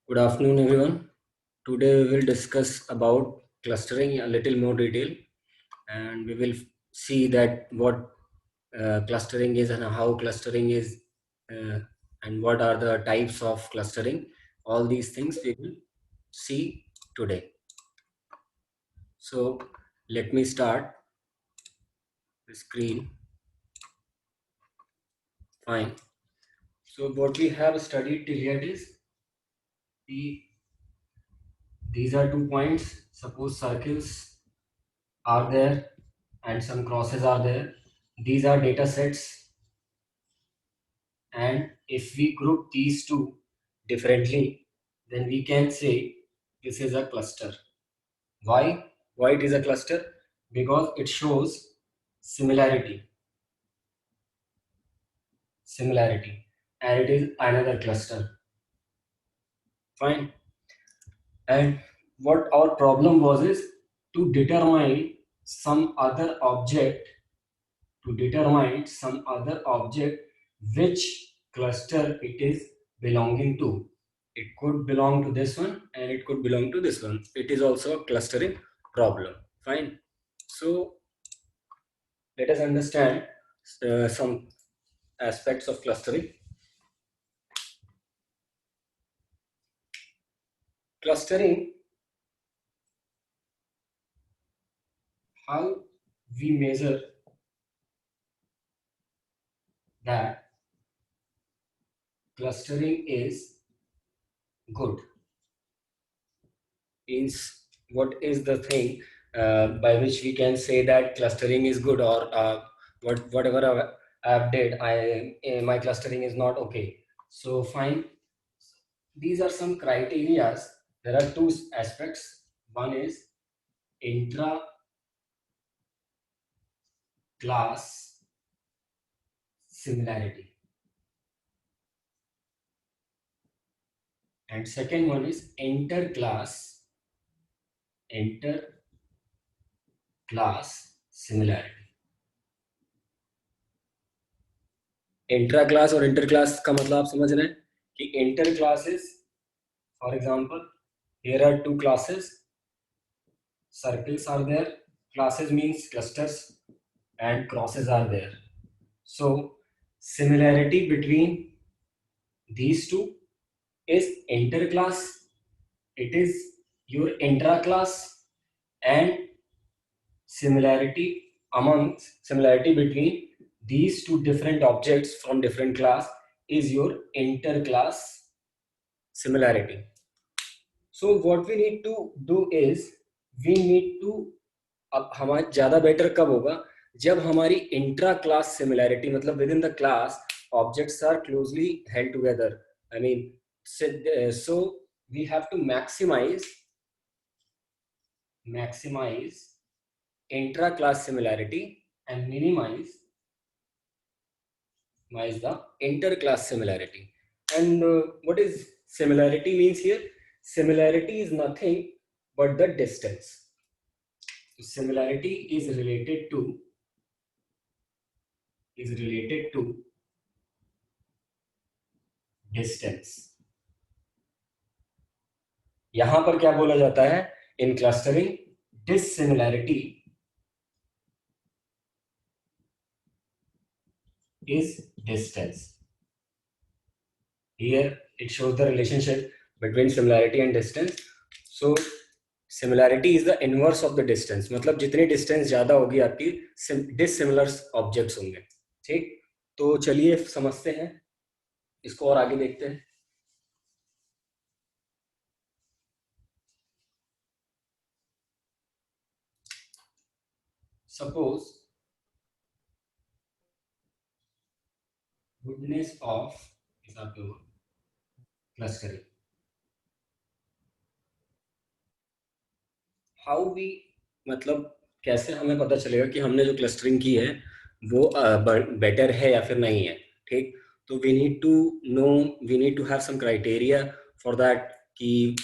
Good afternoon, everyone. Today we will discuss about clustering in a little more detail, and we will see that what clustering is and how clustering is, uh, and what are the types of clustering. All these things we will see today. So let me start the screen. Fine. So what we have studied till yet is the these are 2 points. Suppose circles are there and some crosses are there. These are data sets, and if we group these two differently, then we can say this is a cluster. Why? Why it is a cluster? Because it shows similarity, and it is another cluster. Fine. And what our problem was is to determine some other object which cluster it is belonging to. It could belong to this one and it could belong to this one. It is also a clustering problem. Fine. So let us understand some aspects of clustering. Clustering, how we measure that clustering is good, means what is the thing by which we can say that clustering is good, or whatever I've did, my clustering is not okay. So fine, these are some criterias. There are two aspects. One is intra class similarity, and second one is inter class similarity. Intra class और inter class का मतलब आप समझ रहे हैं कि inter classes, for example, here are two classes, circles are there, classes means clusters, and crosses are there. So similarity between these two is interclass, it is your intra-class, and similarity between these two different objects from different class is your interclass similarity. So what we need to do is we need to, अब हमारा ज़्यादा better कब होगा जब हमारी intra class similarity, मतलब within the class objects are closely held together. I mean, so we have to maximize intra class similarity and minimize the interclass similarity. And what is similarity means here? Similarity is nothing but the distance. Similarity is related to distance. यहां पर क्या बोला जाता है इन clustering? Dissimilarity is distance. Here it shows the relationship between similarity and distance. So similarity is the inverse of the distance. मतलब जितनी distance ज्यादा होगी आपकी dissimilar objects होंगे. ठीक, तो चलिए समझते हैं इसको और आगे देखते हैं. Suppose goodness of clustering. How we, मतलब कैसे हमें पता चलेगा कि हमने जो क्लस्टरिंग की है वो बेटर है या फिर नहीं है. ठीक, तो we need to have some criteria for that कि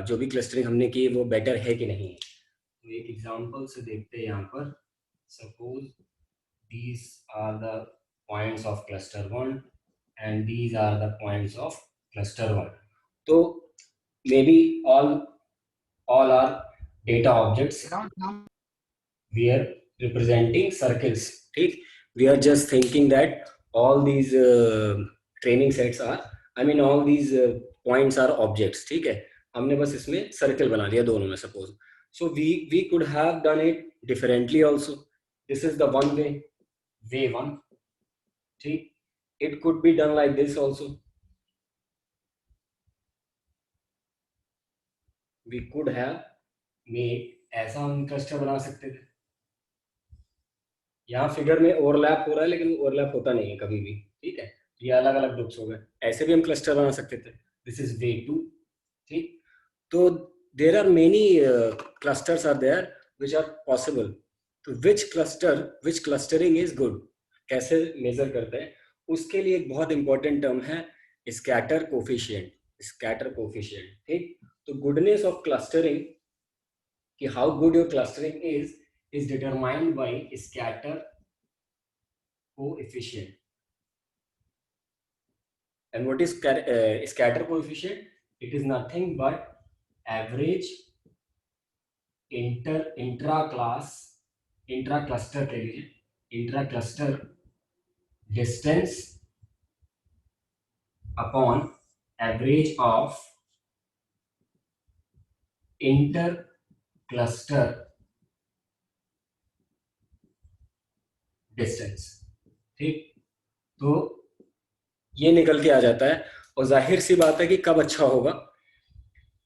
जो भी क्लस्टरिंग हमने की वो बेटर है कि नहीं है. तो एक एग्जांपल से देखते हैं यहाँ पर. Suppose these are the points of cluster 1 and these are the points of cluster 1. तो maybe all are data objects. We are representing circles. ठीक, we are just thinking that all these training sets are, I mean all these points are objects. ठीक है, हमने बस इसमें circle बना लिया दोनों में suppose. So we could have done it differently also. This is the one way one. ठीक, it could be done like this also. We could have made, ऐसा हम क्लस्टर बना सकते थे. यहाँ फिगर में ओवरलैप हो रहा है लेकिन ओवरलैप होता नहीं है कभी भी. ठीक है, ये अलग अलग ग्रुप्स हो गए. ऐसे भी हम क्लस्टर बना सकते थे. This is way two. ठीक, तो there are many clusters are there which are possible. तो विच क्लस्टरिंग इज गुड, कैसे मेजर करते हैं, उसके लिए एक बहुत इंपॉर्टेंट टर्म है स्कैटर कोफिशिएंट. Scatter coefficient. ठीक, तो गुडनेस ऑफ क्लस्टरिंग, कि how good your clustering is determined by scatter coefficient. And what is scatter coefficient? It is nothing but average intra-cluster distance upon average of inter-cluster distance. ठीक, तो ये निकल के आ जाता है. और जाहिर सी बात है कि कब अच्छा होगा,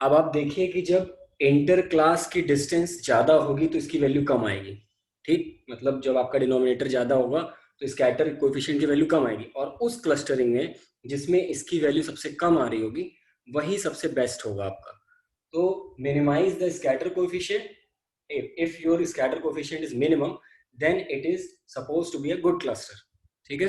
अब आप देखिए कि जब इंटर क्लास की डिस्टेंस ज्यादा होगी तो इसकी वैल्यू कम आएगी. ठीक, मतलब जब आपका डिनोमिनेटर ज्यादा होगा तो स्कैटर कोएफिशिएंट की वैल्यू कम आएगी. और उस क्लस्टरिंग में जिसमें इसकी वैल्यू सबसे कम आ रही होगी वही सबसे बेस्ट होगा आपका. तो minimize the scatter coefficient. if your scatter coefficient is minimum, then it is supposed to be a good cluster. ठीक है,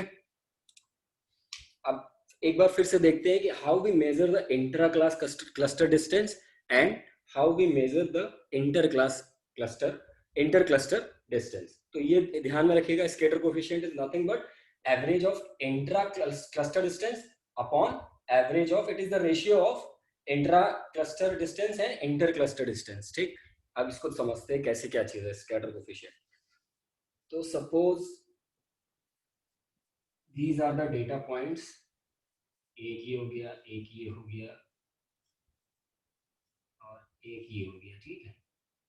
अब एक बार फिर से देखते हैं कि how we measure the intra class cluster distance and how we measure the inter cluster distance. तो ये ध्यान में रखिएगा, scatter coefficient is nothing but average of intra cluster distance upon average of, it is the ratio of intra cluster distance and inter cluster distance. ठीक, अब इसको समझते हैं कैसे क्या चीज है स्कैटर कोएफिशिएंट. तो suppose these are the data points. एक ये हो गया, एक ये हो गया और एक ये हो गया. ठीक है,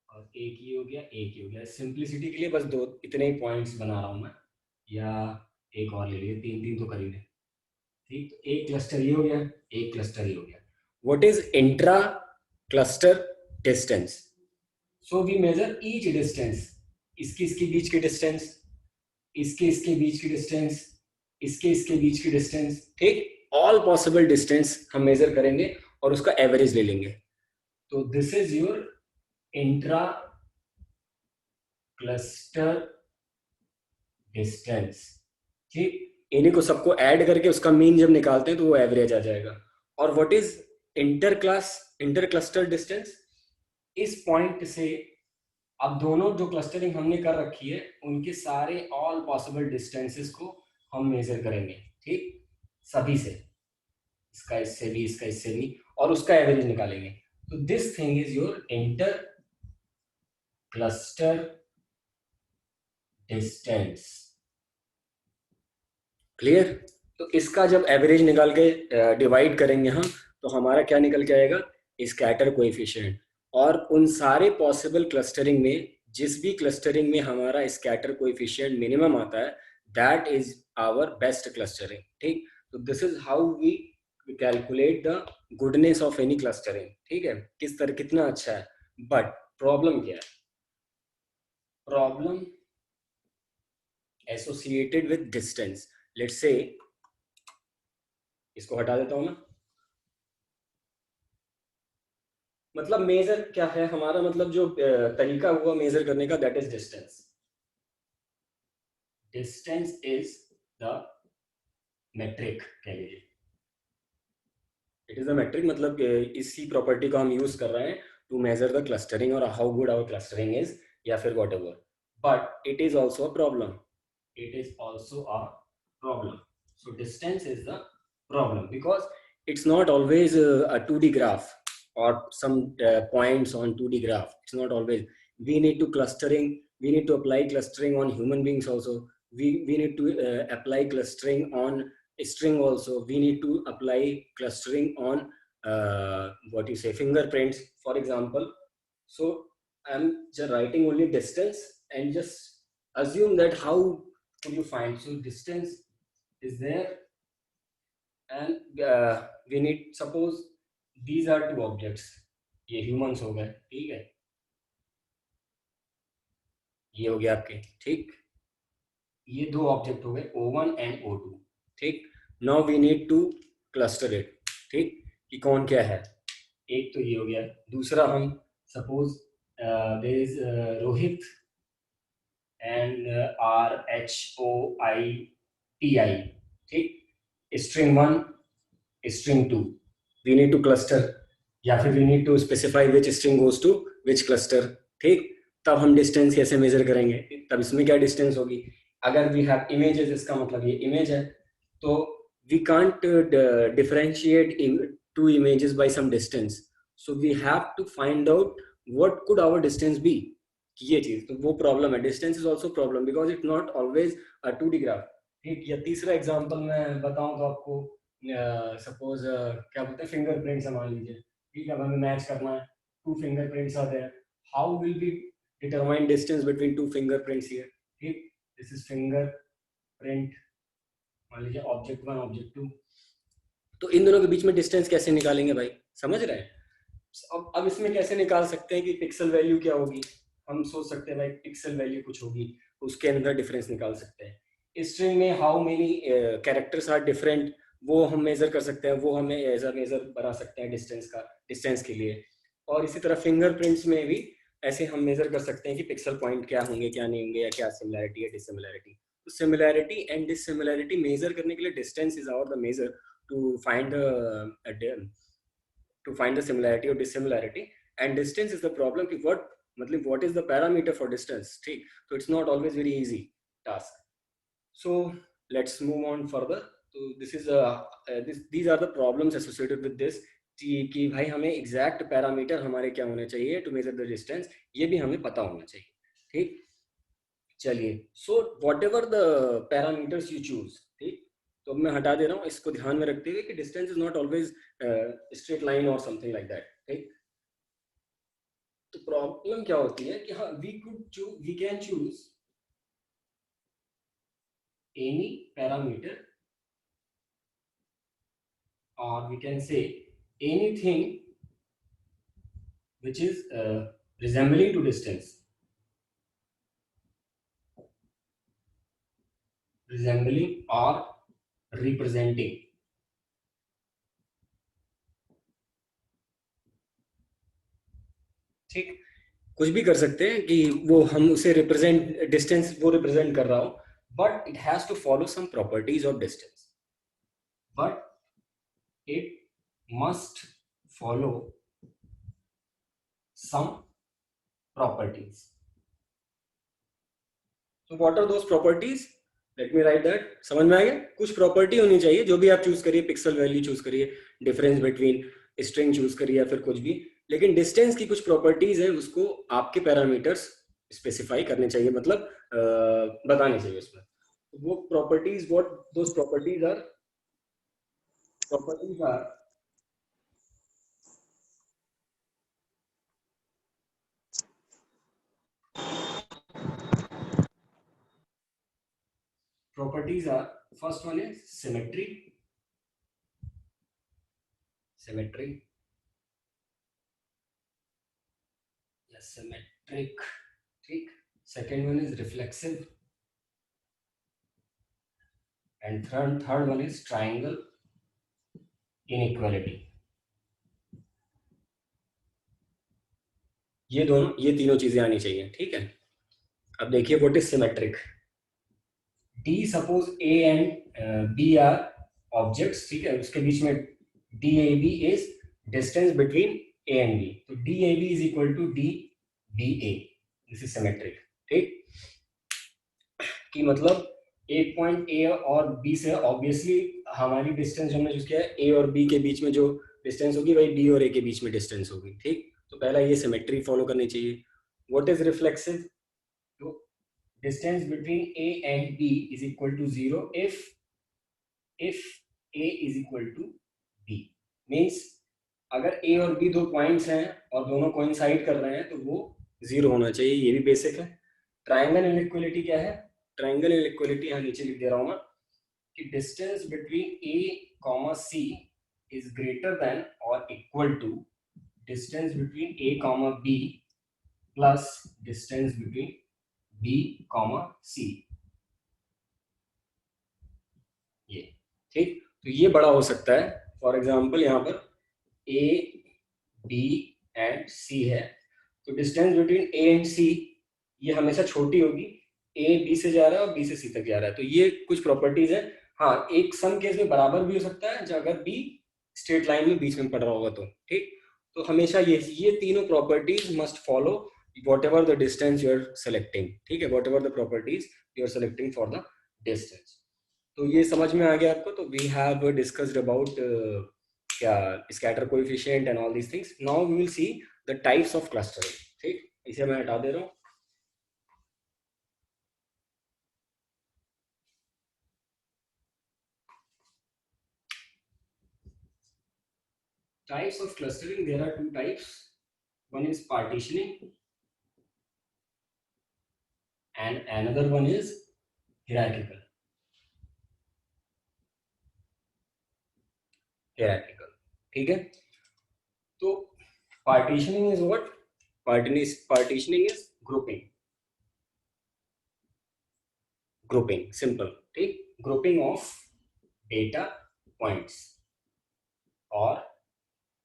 और एक ये हो गया, एक ये हो गया. सिंप्लिसिटी के लिए बस दो इतने ही पॉइंट्स बना रहा हूं मैं, या एक और ले लिए, तीन तो कर ही ले. ठीक, तो एक क्लस्टर ये हो गया, एक क्लस्टर ये हो गया. What is intra cluster distance? So we measure each distance. इसके बीच की डिस्टेंस, इसके बीच की डिस्टेंस, इसके बीच की डिस्टेंस. ठीक, ऑल पॉसिबल डिस्टेंस हम मेजर करेंगे और उसका एवरेज ले लेंगे. तो this is your intra cluster distance. ठीक, इन्हीं को सबको ऐड करके उसका मीन जब निकालते हैं तो वो एवरेज आ जाएगा. और what is inter cluster distance? इस पॉइंट से अब दोनों जो क्लस्टरिंग हमने कर रखी है उनके सारे ऑल पॉसिबल डिस्टेंसेस को हम मेजर करेंगे. ठीक, सभी से, इसका इससे भी, इसका इससे भी, और उसका एवरेज निकालेंगे. तो this thing is your inter cluster distance. Clear? तो इसका जब एवरेज निकाल के डिवाइड करेंगे हम, तो हमारा क्या निकल के आएगा? Scatter coefficient. और उन सारे पॉसिबल क्लस्टरिंग में जिस भी क्लस्टरिंग में हमारा स्कैटर कोएफिशिएंट मिनिमम आता है, that is our best clustering. ठीक, तो this is how we calculate the goodness of any clustering. ठीक है, किस तरह कितना अच्छा है. बट प्रॉब्लम क्या है? Problem associated with distance. Let's say इसको हटा देता हूं मैं. मतलब मेजर क्या है हमारा, मतलब जो तरीका हुआ मेजर करने का, that is distance. Distance is the metric कह लीजिए. इट इज द मेट्रिक, मतलब इसी प्रॉपर्टी को हम यूज कर रहे हैं टू मेजर द क्लस्टरिंग और how good our clustering is, या फिर whatever. But it is also a problem. It is also a problem. So distance is the problem because it's not always a 2D graph or some points on 2D graph. It's not always. We need to clustering. We need to apply clustering on human beings also. We need to apply clustering on a string also. We need to apply clustering on what you say, fingerprints, for example. So I'm just writing only distance and just assume that how could you find. So distance is there, and we need, suppose these are two objects, ये humans हो गए, ठीक है, ये हो गया आपके, ठीक, ये दो ऑब्जेक्ट हो गए O1 एंड O2, ठीक. Now we need to cluster it, ठीक, कि कौन क्या है. एक तो ये हो गया, दूसरा हम suppose there is Rohit and RHOITI, ठीक, string 1 string 2, we need to cluster या फिर we need to specify which string goes to which cluster, ठीक. तब हम डिस्टेंस कैसे मेजर करेंगे, तब इसमें क्या डिस्टेंस होगी. अगर वी हैव इमेजेस, इसका मतलब ये इमेज है, तो we can't differentiate two images by some distance, so we have to find out what could our distance be. ये चीज तो वो प्रॉब्लम है. Distance is also problem because it not always a 2D graph, ठीक. या तीसरा example मैं बताऊं तो आपको, सपोज क्या बोलते हैं, फिंगरप्रिंट्स मान लीजिए, ठीक है, अब हमें मैच करना है, two fingerprints are there, how will be determine distance between two fingerprints here, ठीक. दिस इज फिंगरप्रिंट, मान लीजिए ऑब्जेक्ट 1 ऑब्जेक्ट 2, तो इन दोनों के बीच में डिस्टेंस कैसे निकालेंगे भाई, समझ रहे हैं. अब इसमें कैसे निकाल सकते हैं कि पिक्सल वैल्यू क्या होगी. हम सोच सकते हैं भाई पिक्सल वैल्यू कुछ होगी, उसके अंदर डिफरेंस निकाल सकते हैं. स्ट्रिंग में how many characters are different, वो हम मेजर कर सकते हैं, वो हमें एज अ मेजर बना सकते हैं डिस्टेंस के लिए. और इसी तरह फिंगरप्रिंट्स में भी ऐसे हम मेजर कर सकते हैं कि पिक्सल पॉइंट क्या होंगे क्या नहीं होंगे, या क्या सिमिलैरिटी है डिसिमिलैरिटी. तो सिमिलैरिटी एंड डिसिमिलैरिटी मेजर करने के लिए distance is our the measure to find the similarity or dissimilarity. And distance is the problem कि what is the parameter for distance, ठीक. So it's not always very easy task. So let's move on further. So this is these are the problems associated with this, कि भाई हमें exact parameter हमारे क्या होने चाहिए to measure the distance, ये भी हमें पता होना चाहिए, ठीक. चलिए, so whatever the parameters you choose, ठीक, तो मैं हटा दे रहा हूँ, इसको ध्यान में रखते हुए कि distance is not always straight line और समथिंग लाइक दैट, ठीक. तो प्रॉब्लम क्या होती है कि हाँ, we can choose any parameter और we can say anything which is resembling to distance, resembling or representing, ठीक. कुछ भी कर सकते हैं कि वो हम उसे रिप्रेजेंट, डिस्टेंस वो रिप्रेजेंट कर रहा हो, but it has to follow some properties of distance, but it must follow some properties. तो what are those properties, let me write that. समझ में आ गया. कुछ प्रॉपर्टी होनी चाहिए, जो भी आप चूज करिए, पिक्सल वैल्यू चूज करिए, डिफरेंस बिटवीन स्ट्रिंग चूज करिए, या फिर कुछ भी, लेकिन डिस्टेंस की कुछ प्रॉपर्टीज है, उसको आपके पैरामीटर्स स्पेसिफाई करने चाहिए, मतलब बताने चाहिए उसमें. वो properties, what those properties are, properties are first one is symmetry, yes, symmetric, ठीक. Second one is reflexive, and third one is triangle inequality. ये तीनों चीजें आनी चाहिए, ठीक है. अब देखिए what is symmetric. D suppose A and B are objects, ठीक है, उसके बीच में DAB is distance between A and B, तो DAB is equal to DBA. This is symmetric, ठीक. कि मतलब एक पॉइंट A और B से ऑब्वियसली हमारी डिस्टेंस जो हमने चूज किया है, A और B के बीच में जो डिस्टेंस होगी वही बी और ए के बीच में डिस्टेंस होगी, ठीक। तो पहला ये सिमेट्री फॉलो करनी चाहिए। What is reflexive? तो distance between A and B is equal to 0 if A is equal to B. Means अगर ए और बी दो पॉइंट्स हैं और दोनों कोइंसाइड कर रहे हैं तो वो 0 होना चाहिए, ये भी बेसिक है। ट्राइंगल इनइक्वालिटी क्या है? ट्राइंगल इनइक्वालिटी यहाँ नीचे लिख दे रहा हूँ मैं कि distance between A comma C is greater than or equal to distance between a comma b plus distance between b comma c। ये ठीक, तो ये बड़ा हो सकता है। फॉर एग्जांपल यहाँ पर a b एंड c है, तो distance between a and c ये हमेशा छोटी होगी। a b से जा रहा है और b से c तक जा रहा है, तो ये कुछ प्रॉपर्टीज है। हाँ, एक सम केस में बराबर भी हो सकता है, जब अगर b स्ट्रेट लाइन में बीच में पड़ रहा होगा तो, ठीक। तो हमेशा ये तीनों properties must follow whatever the distance you are selecting, ठीक है, whatever the properties you are selecting for the distance. तो ये समझ में आ गया आपको। तो वी हैव डिस्कस्ड अबाउट क्या scatter coefficient and all these things. Now we will see the types of clustering, ठीक। इसे मैं हटा दे रहा हूँ। Types of clustering, there are two types. One is partitioning and another one is hierarchical. ठीक है। तो partitioning is what? Partitioning is grouping, simple, ठीक। grouping of data points or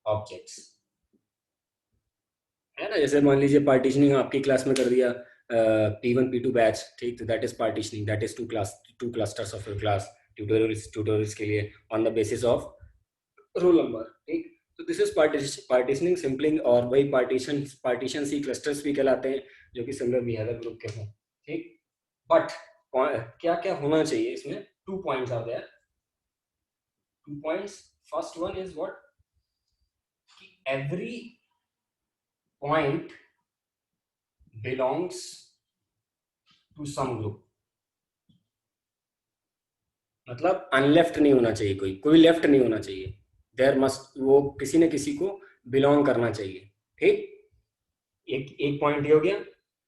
objects, है ना। जैसे मान लीजिए पार्टीशनिंग आपकी क्लास में कर दिया P1 P2 बैच, ठीक। तो that is partitioning, that is two clusters of your class tutorials के लिए on the basis of roll number, ठीक। तो दिस इज पार्टीशनिंग सिंपलिंग। और वही पार्टीशन ही क्लस्टर्स भी कहलाते हैं, जो कि सिमिलर बिहेवियर ग्रुप के हों, ठीक। बट क्या क्या होना चाहिए इसमें? 2 points are there, 2 points. First one is what, कि every point belongs to some group। मतलब अनलेफ्ट नहीं होना चाहिए, कोई लेफ्ट नहीं होना चाहिए। देयर मस्ट, वो किसी न किसी को बिलोंग करना चाहिए, ठीक। एक पॉइंट ये हो गया,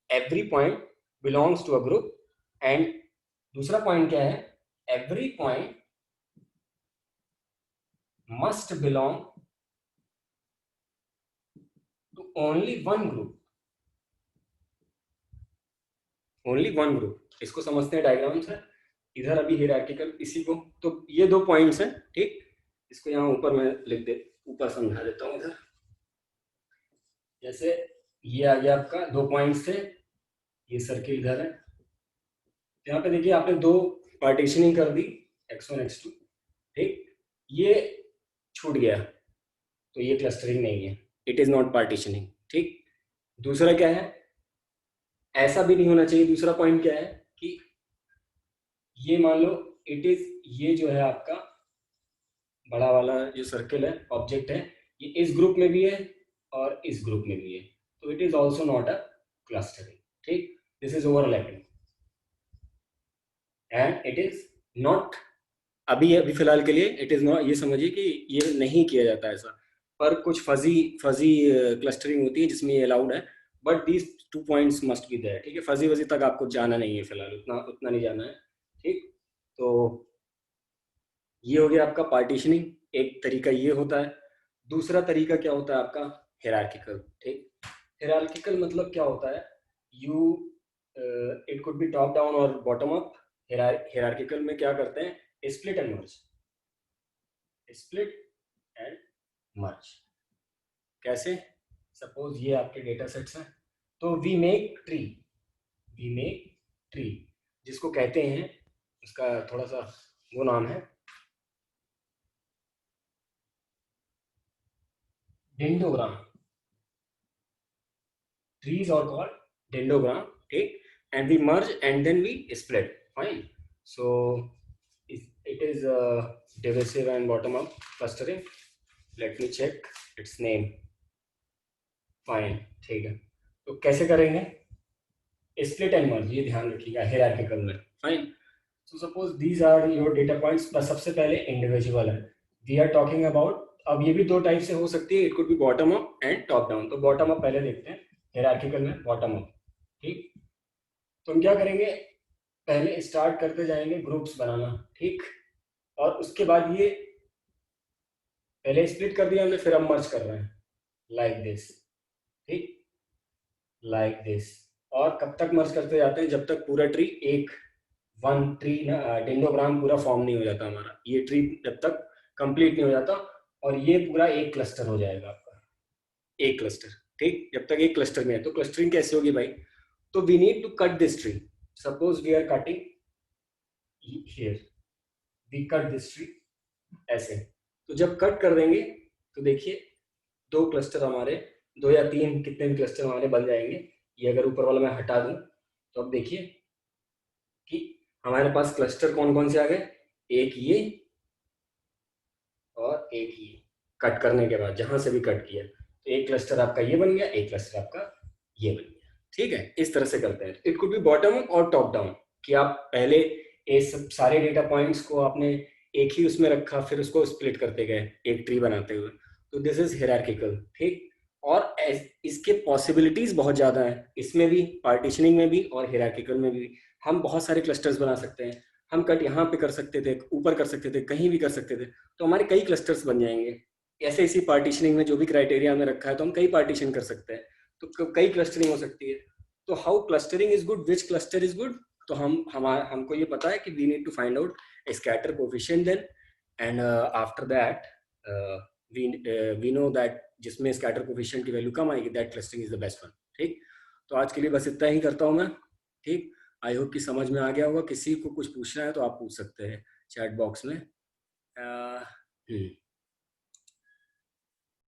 every point belongs to a group. And दूसरा पॉइंट क्या है? Every point must belong to only one group, only one group. इसको समझते हैं डायग्राम से। इधर अभी हायरार्किकल इसी को, तो ये 2 पॉइंट्स हैं, ठीक। इसको यहाँ ऊपर मैं लिख दे, ऊपर समझा देता हूँ। इधर जैसे ये आ गया आपका 2 पॉइंट्स थे, ये सर्किल इधर है। यहाँ पे देखिए आपने 2 पार्टीशनिंग कर दी, x1 x2, ठीक। ये छूट गया तो ये क्लस्टरिंग नहीं है, इट इज नॉट पार्टीशनिंग, ठीक। दूसरा क्या है, ऐसा भी नहीं होना चाहिए। दूसरा पॉइंट क्या है कि ये मान लो इट इज, ये जो है आपका बड़ा वाला जो सर्किल है, ऑब्जेक्ट है, ये इस ग्रुप में भी है और इस ग्रुप में भी है, तो it is also not a clustering, ठीक। This is overlapping and it is not, अभी फिलहाल के लिए इट इज नॉट, ये समझिए कि ये नहीं किया जाता ऐसा। पर कुछ फजी क्लस्टरिंग होती है जिसमें ये अलाउड है, but these 2 points must be there, ठीक है। फजी वजी तक आपको जाना नहीं है फिलहाल, उतना नहीं जाना है, ठीक। तो ये हो गया आपका पार्टीशनिंग, एक तरीका ये होता है। दूसरा तरीका क्या होता है आपका? हायरार्किकल, ठीक। हायरार्किकल मतलब क्या होता है? You, it could be top down और बॉटम अप। हायरार्किकल में क्या करते हैं? Split and merge, split and merge. कैसे? सपोज ये आपके डेटा सेट्स हैं, तो वी मेक ट्री, जिसको कहते हैं, उसका थोड़ा सा वो नाम है dendrogram. trees are called dendrogram, okay, and we merge and then we split, fine. So it is divisive and bottom up clustering. Let me check its name, fine, ठीक है। तो कैसे करेंगे, स्प्लिट एंड मर्ज, ये ध्यान रखिएगा hierarchical में, fine. So suppose these are your data points, बस सबसे पहले इंडिविजुअल है, वी आर टॉकिंग अबाउट, अब ये भी दो टाइप से हो सकती है, it could be bottom up and top down. तो बॉटम अप पहले देखते हैं, हायरार्किकल में बॉटम अप, ठीक। तो हम क्या करेंगे, पहले स्टार्ट करते जाएंगे ग्रुप्स बनाना, ठीक। और उसके बाद ये पहले स्प्लिट कर दिया हमने, फिर हम मर्ज कर रहे हैं लाइक दिस, ठीक, लाइक दिस। और कब तक मर्ज करते जाते हैं, जब तक पूरा ट्री एक वन ट्री डेंडोग्राम पूरा फॉर्म नहीं हो जाता हमारा, ये ट्री जब तक कंप्लीट नहीं हो जाता, और ये पूरा एक क्लस्टर हो जाएगा आपका, एक क्लस्टर, ठीक। जब तक एक क्लस्टर में है, तो क्लस्टरिंग कैसे होगी भाई, तो we need to cut this tree, suppose we are cutting here, we cut this tree ऐसे। तो जब कट कर देंगे तो देखिए दो क्लस्टर हमारे, दो या तीन कितने भी क्लस्टर हमारे बन जाएंगे। ये अगर ऊपर वाला मैं हटा दूं, तो अब देखिए कि हमारे पास क्लस्टर कौन कौन से आ गए, एक ये और एक ये, कट करने के बाद जहां से भी कट किया, तो एक क्लस्टर आपका ये बन गया, एक क्लस्टर आपका ये बन गया, ठीक है। इस तरह से करते हैं, it could be bottom up और टॉप डाउन, कि आप पहले ये सब सारे डेटा पॉइंट्स को आपने एक ही उसमें रखा, फिर उसको स्प्लिट करते गए एक ट्री बनाते हुए, तो दिस इज हायरार्किकल, ठीक। और इसके पॉसिबिलिटीज बहुत ज्यादा हैं, इसमें भी, पार्टीशनिंग में भी और हायरार्किकल में भी। हम बहुत सारे क्लस्टर्स बना सकते हैं, हम कट यहाँ पे कर सकते थे, ऊपर कर सकते थे, कहीं भी कर सकते थे, तो हमारे कई क्लस्टर्स बन जाएंगे। ऐसे इसी पार्टीशनिंग में जो भी क्राइटेरिया हमें रखा है, तो हम कई पार्टीशन कर सकते हैं, तो कई क्लस्टरिंग हो सकती है। तो how clustering is good, which cluster is good, तो हमको ये पता है कि we need to find out scatter coefficient then, and after that we know that जिसमें स्कैटर कोफिशिएंट की वैल्यू कम आएगी, that clustering is the best one, ठीक। तो आज के लिए बस इतना ही करता हूँ मैं, ठीक। आई होप कि समझ में आ गया होगा। किसी को कुछ पूछना है तो आप पूछ सकते हैं चैट बॉक्स में।